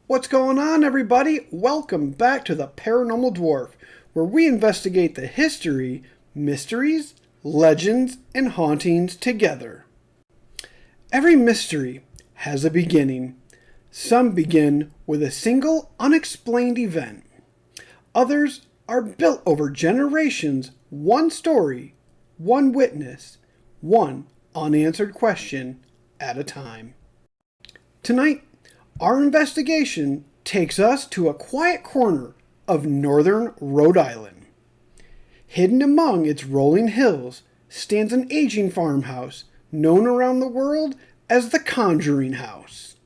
What's going on, everybody? Welcome back to the Paranormal Dwarf, where we investigate the history, mysteries, legends, and hauntings together. Every mystery has a beginning. Some begin with a single unexplained event. Others are built over generations, one story, one witness, one unanswered question at a time. Tonight, our investigation takes us to a quiet corner of northern Rhode Island. Hidden among its rolling hills stands an aging farmhouse known around the world as the Conjuring House.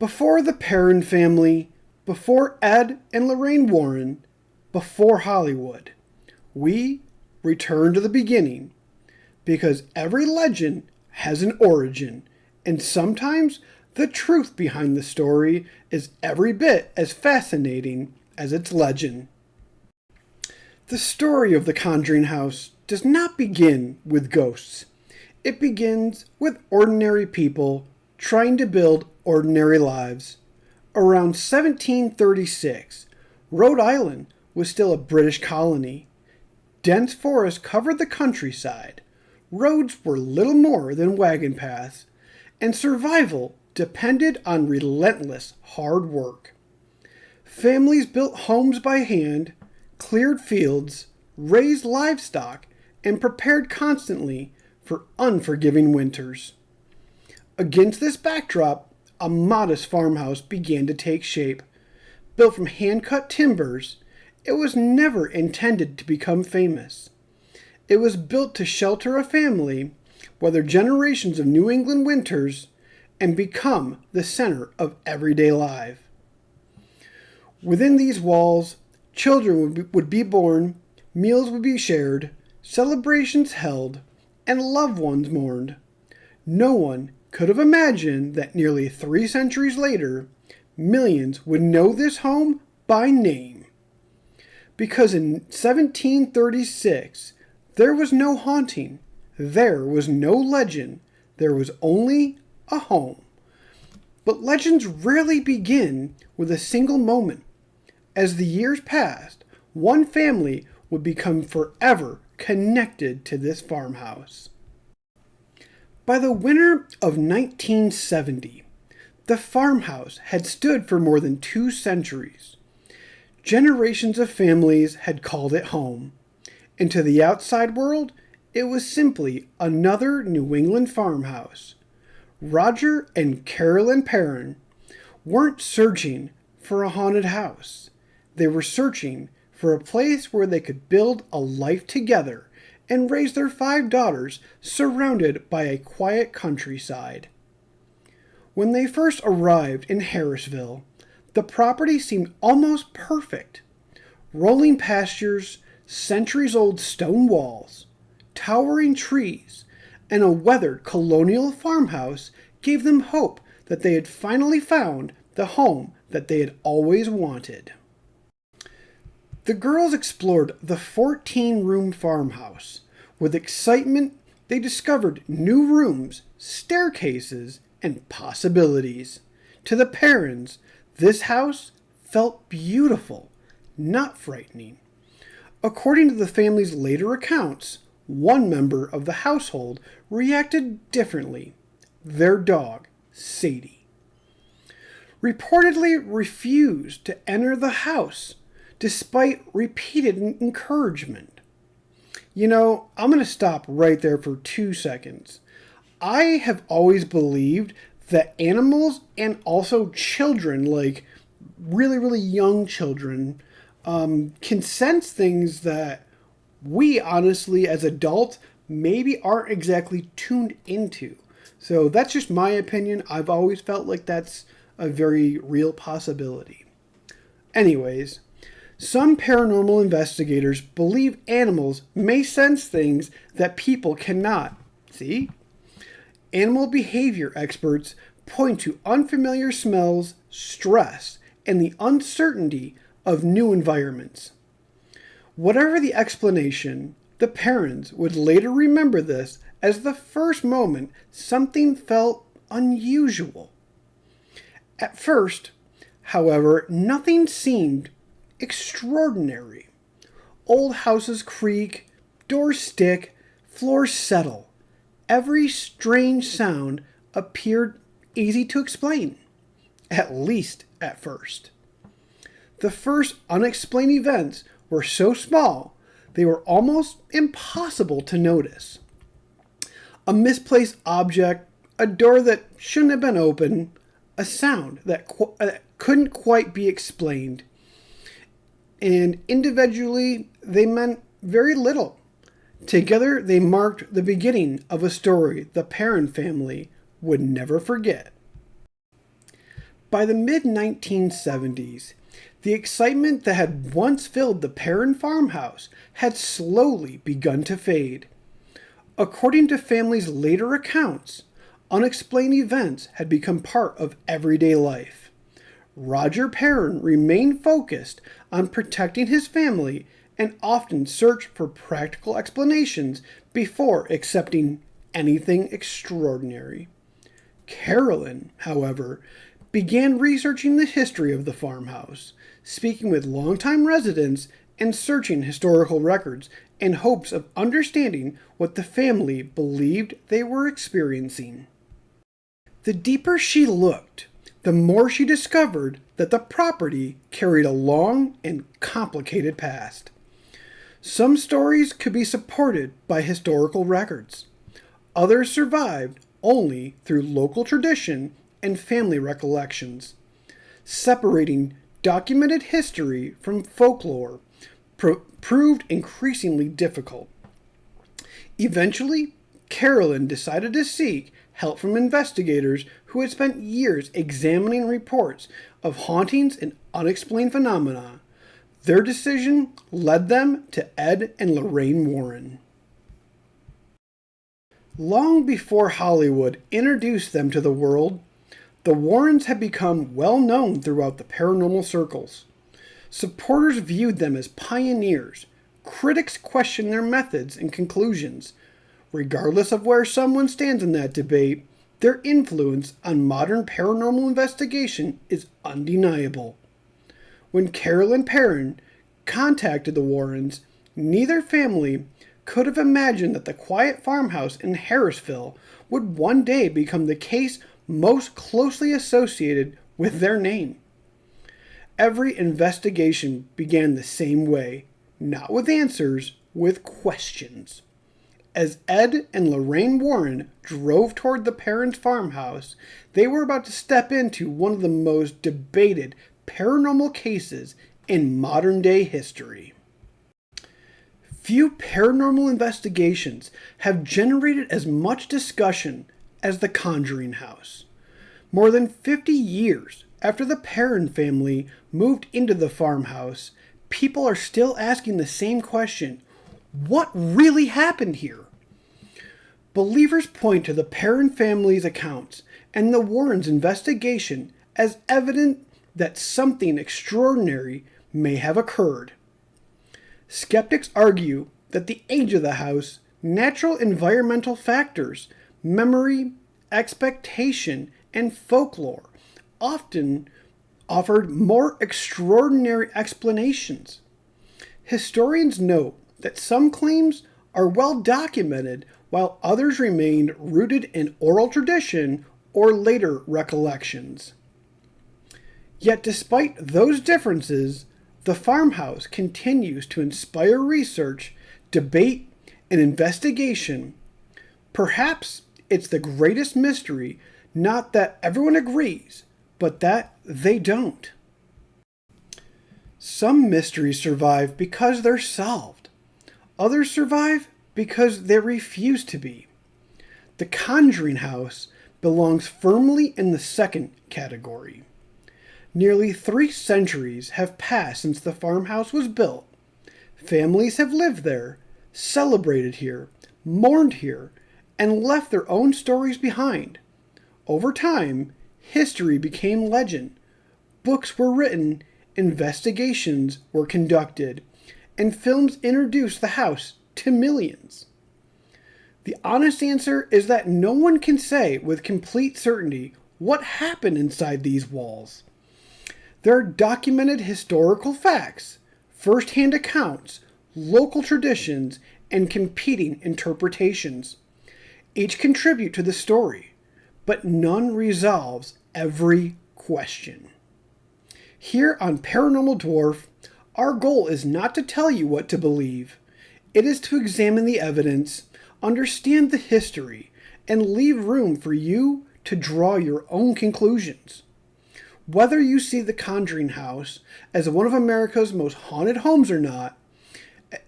Before the Perron family, before Ed and Lorraine Warren, before Hollywood, we return to the beginning, because every legend has an origin, and sometimes the truth behind the story is every bit as fascinating as its legend. The story of the Conjuring House does not begin with ghosts. It begins with ordinary people trying to build ordinary lives. Around 1736, Rhode Island was still a British colony. Dense forests covered the countryside. Roads were little more than wagon paths, and survival depended on relentless hard work. Families built homes by hand, cleared fields, raised livestock, and prepared constantly for unforgiving winters. Against this backdrop, a modest farmhouse began to take shape. Built from hand-cut timbers, it was never intended to become famous. It was built to shelter a family, weather generations of New England winters, and become the center of everyday life. Within these walls, children would be born, meals would be shared, celebrations held, and loved ones mourned. No one could have imagined that nearly 3 centuries later, millions would know this home by name. Because in 1736, there was no haunting, there was no legend, there was only a home. But legends rarely begin with a single moment. As the years passed, one family would become forever connected to this farmhouse. By the winter of 1970, the farmhouse had stood for more than 2 centuries. Generations of families had called it home, and to the outside world, it was simply another New England farmhouse. Roger and Carolyn Perron weren't searching for a haunted house. They were searching for a place where they could build a life together and raise their 5 daughters surrounded by a quiet countryside. When they first arrived in Harrisville, the property seemed almost perfect. Rolling pastures, centuries-old stone walls, towering trees, and a weathered colonial farmhouse gave them hope that they had finally found the home that they had always wanted. The girls explored the 14-room farmhouse. With excitement, they discovered new rooms, staircases, and possibilities. To the Perrons, this house felt beautiful, not frightening. According to the family's later accounts, one member of the household reacted differently. Their dog, Sadie, reportedly refused to enter the house despite repeated encouragement. You know, I'm going to stop right there for 2 seconds. I have always believed that animals and also children, like really, really young children, can sense things that we honestly, as adults, maybe aren't exactly tuned into. So that's just my opinion. I've always felt like that's a very real possibility. Anyways, some paranormal investigators believe animals may sense things that people cannot. See? Animal behavior experts point to unfamiliar smells, stress, and the uncertainty of new environments. Whatever the explanation, the Perrons would later remember this as the first moment something felt unusual. At first, However, nothing seemed extraordinary. Old houses creak, doors stick, floors settle. Every strange sound appeared easy to explain, at least at first. The first unexplained events were so small they were almost impossible to notice. A misplaced object, a door that shouldn't have been open, a sound that couldn't quite be explained. And individually, they meant very little. Together, they marked the beginning of a story the Perron family would never forget. By the mid-1970s, the excitement that had once filled the Perron farmhouse had slowly begun to fade. According to families' later accounts, unexplained events had become part of everyday life. Roger Perron remained focused on protecting his family and often searched for practical explanations before accepting anything extraordinary. Carolyn, however, began researching the history of the farmhouse, speaking with longtime residents and searching historical records in hopes of understanding what the family believed they were experiencing. The deeper she looked, the more she discovered that the property carried a long and complicated past. Some stories could be supported by historical records. Others survived only through local tradition and family recollections. Separating documented history from folklore proved increasingly difficult. Eventually, Carolyn decided to seek help from investigators who had spent years examining reports of hauntings and unexplained phenomena. Their decision led them to Ed and Lorraine Warren. Long before Hollywood introduced them to the world, the Warrens had become well known throughout the paranormal circles. Supporters viewed them as pioneers. Critics questioned their methods and conclusions. Regardless of where someone stands in that debate, their influence on modern paranormal investigation is undeniable. When Carolyn Perron contacted the Warrens, neither family could have imagined that the quiet farmhouse in Harrisville would one day become the case most closely associated with their name. Every investigation began the same way, not with answers, with questions. As Ed and Lorraine Warren drove toward the Perrons' farmhouse, they were about to step into one of the most debated paranormal cases in modern-day history. Few paranormal investigations have generated as much discussion as the Conjuring House. More than 50 years after the Perron family moved into the farmhouse, people are still asking the same question: what really happened here? Believers point to the Perron family's accounts and the Warrens' investigation as evidence that something extraordinary may have occurred. Skeptics argue that the age of the house, natural environmental factors, memory, expectation, and folklore often offered more extraordinary explanations. Historians note that some claims are well documented while others remained rooted in oral tradition or later recollections. Yet despite those differences, the farmhouse continues to inspire research, debate, and investigation. Perhaps it's the greatest mystery, not that everyone agrees, but that they don't. Some mysteries survive because they're solved. Others survive because they refuse to be. The Conjuring House belongs firmly in the second category. Nearly 3 centuries have passed since the farmhouse was built. Families have lived there, celebrated here, mourned here, and left their own stories behind. Over time, history became legend. Books were written, investigations were conducted, and films introduced the house to millions. The honest answer is that no one can say with complete certainty what happened inside these walls. There are documented historical facts, first-hand accounts, local traditions, and competing interpretations. Each contribute to the story, but none resolves every question. Here on Paranormal Dwarf, our goal is not to tell you what to believe. It is to examine the evidence, understand the history, and leave room for you to draw your own conclusions. Whether you see the Conjuring House as one of America's most haunted homes or not,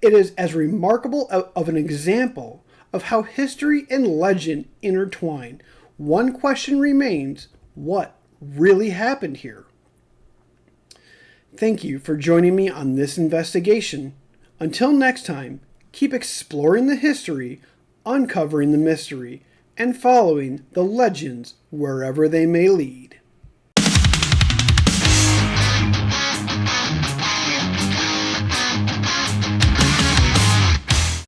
it is as remarkable of an example of how history and legend intertwine. One question remains: what really happened here? Thank you for joining me on this investigation. Until next time, keep exploring the history, uncovering the mystery, and following the legends wherever they may lead.